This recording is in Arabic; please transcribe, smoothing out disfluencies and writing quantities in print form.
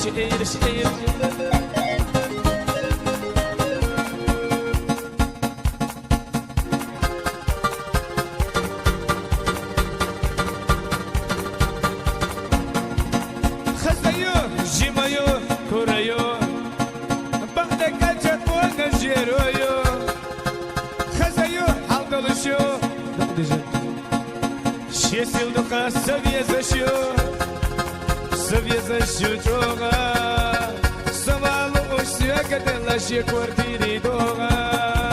شير خزيو جيمايو كورايو بعدك جاتوان جيرويو خزيو حلقلشو شيسيل دقا سبيزشو سبيزشو جوغا سمالو اشياء كتلا شي كورتيري دوغا